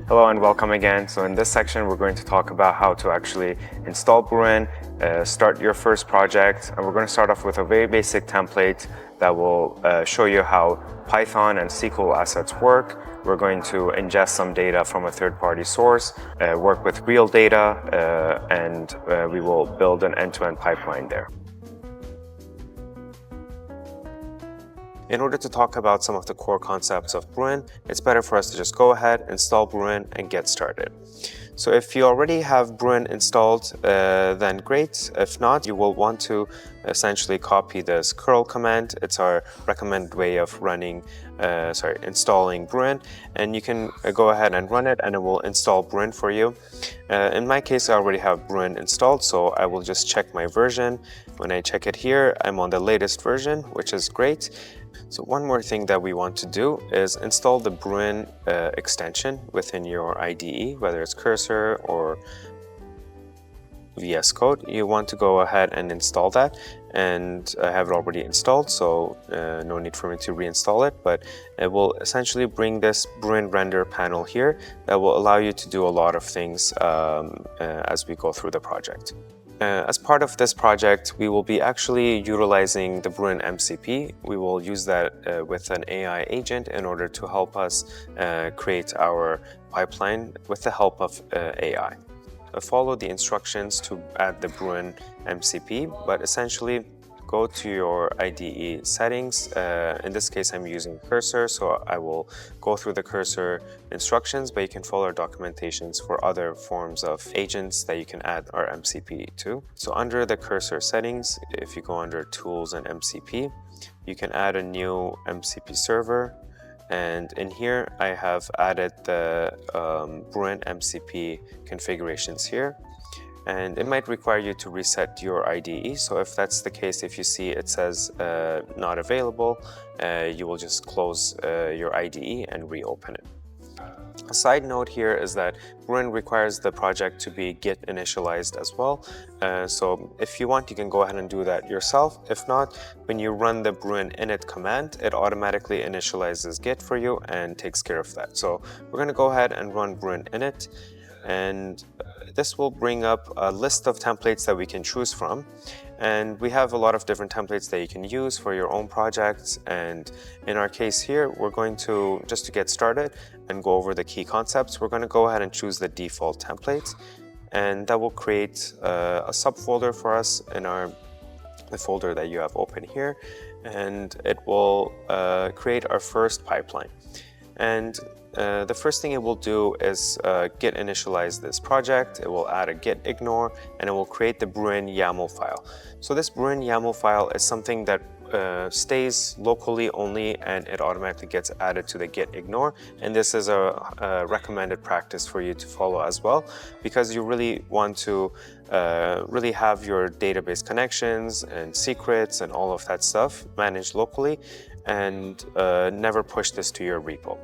Hello and welcome again. So in this section, we're going to talk about how to actually install Bruin, start your first project, and we're going to start off with a very basic template that will show you how Python and SQL assets work. We're going to ingest some data from a third-party source, work with real data, and we will build an end-to-end pipeline there. In order to talk about some of the core concepts of Bruin, it's better for us to just go ahead, install Bruin, and get started. So if you already have Bruin installed, then great. If not, you will want to essentially copy this curl command. It's our recommended way of installing Bruin, and you can go ahead and run it, and it will install Bruin for you. In my case, I already have Bruin installed, so I will just check my version. When I check it here, I'm on the latest version, which is great. So one more thing that we want to do is install the Bruin extension within your IDE, whether it's Cursor or VS Code. You want to go ahead and install that, and I have it already installed, so no need for me to reinstall it, but it will essentially bring this Bruin render panel here that will allow you to do a lot of things as we go through the project. As part of this project, we will be actually utilizing the Bruin MCP. We will use that with an AI agent in order to help us create our pipeline with the help of AI. Follow the instructions to add the Bruin MCP, but essentially go to your IDE settings. In this case, I'm using Cursor, so I will go through the Cursor instructions, but you can follow our documentations for other forms of agents that you can add our MCP to. So under the Cursor settings, if you go under Tools and MCP, you can add a new MCP server. And in here, I have added the Bruin MCP configurations here. And it might require you to reset your IDE. So if that's the case, if you see it says not available, you will just close your IDE and reopen it. A side note here is that Bruin requires the project to be Git initialized as well. So if you want, you can go ahead and do that yourself. If not, when you run the Bruin init command, it automatically initializes Git for you and takes care of that. So we're going to go ahead and run Bruin init, and this will bring up a list of templates that we can choose from. And we have a lot of different templates that you can use for your own projects. And in our case here, we're going to, just to get started and go over the key concepts, we're going to go ahead and choose the default template. And that will create a subfolder for us in the folder that you have open here. And it will create our first pipeline. And the first thing it will do is git initialize this project. It will add a git ignore, and it will create the Bruin YAML file. So this Bruin YAML file is something that stays locally only, and it automatically gets added to the git ignore. And this is a recommended practice for you to follow as well, because you really want to really have your database connections and secrets and all of that stuff managed locally, and never push this to your repo.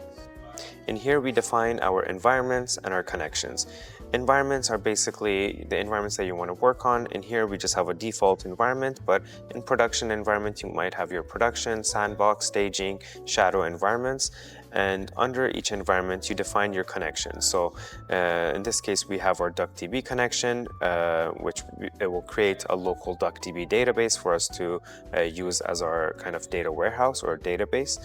In here, we define our environments and our connections. Environments are basically the environments that you want to work on. In here, we just have a default environment, but in production environment, you might have your production, sandbox, staging, shadow environments. And under each environment, you define your connections. So in this case, we have our DuckDB connection, which it will create a local DuckDB database for us to use as our kind of data warehouse or database.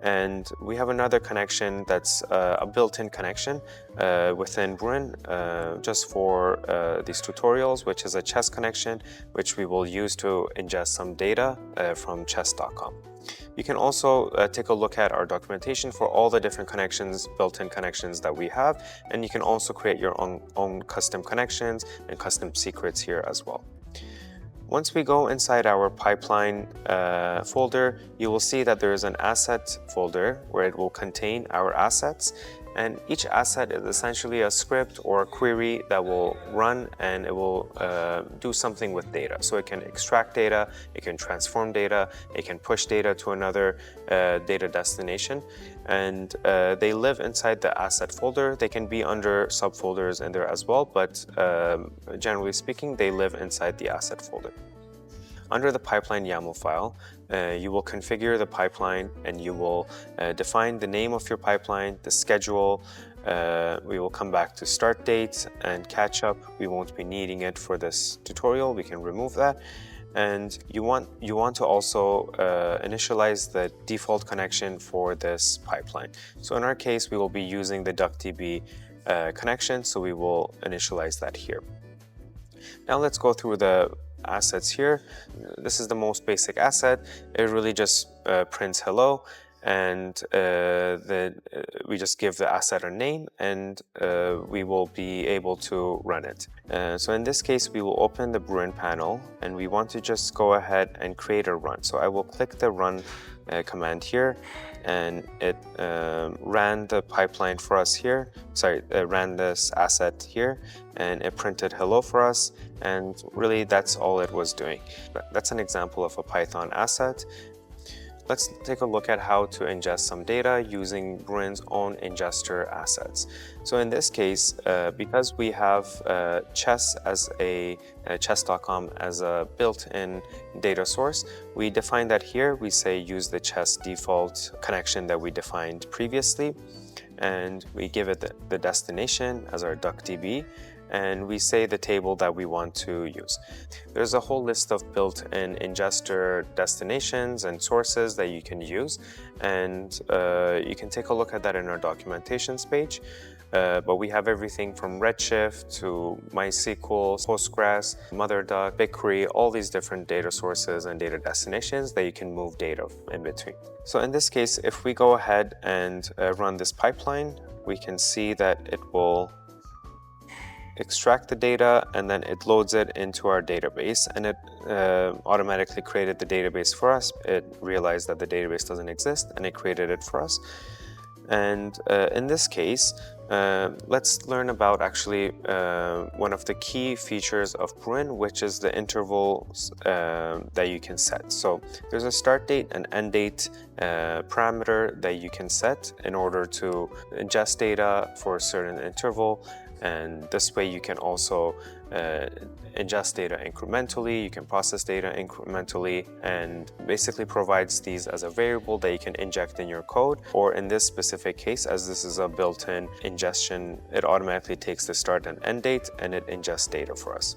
And we have another connection that's a built-in connection within Bruin just for these tutorials, which is a chess connection, which we will use to ingest some data from chess.com. You can also take a look at our documentation for all the different connections, built-in connections that we have, and you can also create your own custom connections and custom secrets here as well. Once we go inside our pipeline folder, you will see that there is an asset folder where it will contain our assets. And each asset is essentially a script or a query that will run, and it will do something with data. So it can extract data, it can transform data, it can push data to another data destination. And they live inside the asset folder. They can be under subfolders in there as well, but generally speaking, they live inside the asset folder. Under the pipeline YAML file, you will configure the pipeline, and you will define the name of your pipeline, the schedule. We will come back to start date and catch up. We won't be needing it for this tutorial. We can remove that. And you want to also initialize the default connection for this pipeline. So in our case, we will be using the DuckDB connection, so we will initialize that here. Now let's go through the assets here. This is the most basic asset. It really just prints hello, and we just give the asset a name, and we will be able to run it. So in this case, we will open the Bruin panel, and we want to just go ahead and create a run. So I will click the run command here, and it ran the pipeline for us here. Sorry, it ran this asset here, and it printed hello for us, and really that's all it was doing. That's an example of a Python asset. Let's take a look at how to ingest some data using Bruin's own ingester assets. So in this case, because we have chess as chess.com as a built-in data source, we define that here. We say use the chess default connection that we defined previously, and we give it the destination as our DuckDB, and we say the table that we want to use. There's a whole list of built-in ingester destinations and sources that you can use, and you can take a look at that in our documentations page. But we have everything from Redshift to MySQL, Postgres, MotherDuck, BigQuery, all these different data sources and data destinations that you can move data in between. So in this case, if we go ahead and run this pipeline, we can see that it will extract the data, and then it loads it into our database, and it automatically created the database for us. It realized that the database doesn't exist, and it created it for us. And in this case, let's learn about actually one of the key features of Bruin, which is the intervals that you can set. So there's a start date and end date parameter that you can set in order to ingest data for a certain interval. And this way you can also ingest data incrementally, you can process data incrementally, and basically provides these as a variable that you can inject in your code. Or in this specific case, as this is a built-in ingestion, it automatically takes the start and end date and it ingests data for us.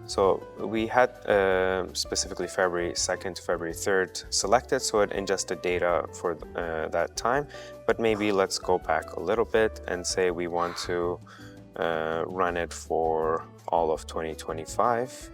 So we had specifically February 2nd to February 3rd selected, so it ingested data for that time. But maybe let's go back a little bit and say we want to run it for all of 2025.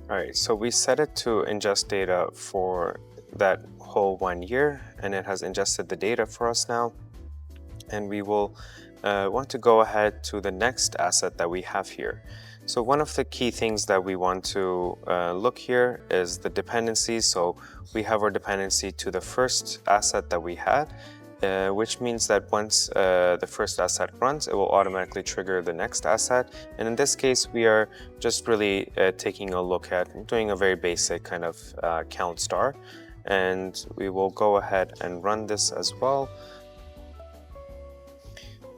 All right, so we set it to ingest data for that whole 1 year, and it has ingested the data for us now. And we will want to go ahead to the next asset that we have here. So one of the key things that we want to look here is the dependencies. So we have our dependency to the first asset that we had, which means that once the first asset runs, it will automatically trigger the next asset. And in this case, we are just really taking a look at doing a very basic kind of count star. And we will go ahead and run this as well.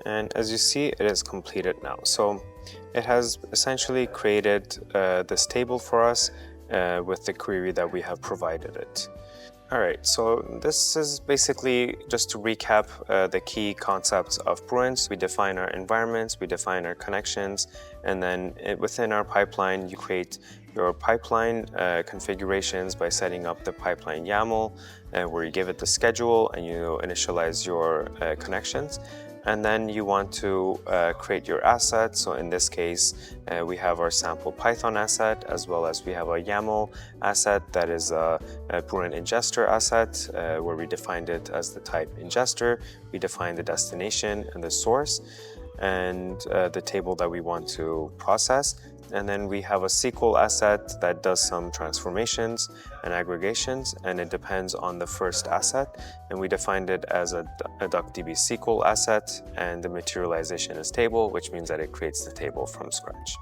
And as you see, it is completed now. So it has essentially created this table for us with the query that we have provided it. All right, so this is basically just to recap the key concepts of Bruin. We define our environments, we define our connections, and then within our pipeline, you create your pipeline configurations by setting up the pipeline YAML, where you give it the schedule and you initialize your connections. And then you want to create your asset. So in this case, we have our sample Python asset, as well as we have a YAML asset that is a Bruin ingester asset, where we defined it as the type ingester. We define the destination and the source, and the table that we want to process. And then we have a SQL asset that does some transformations and aggregations, and it depends on the first asset. And we defined it as a DuckDB SQL asset, and the materialization is table, which means that it creates the table from scratch.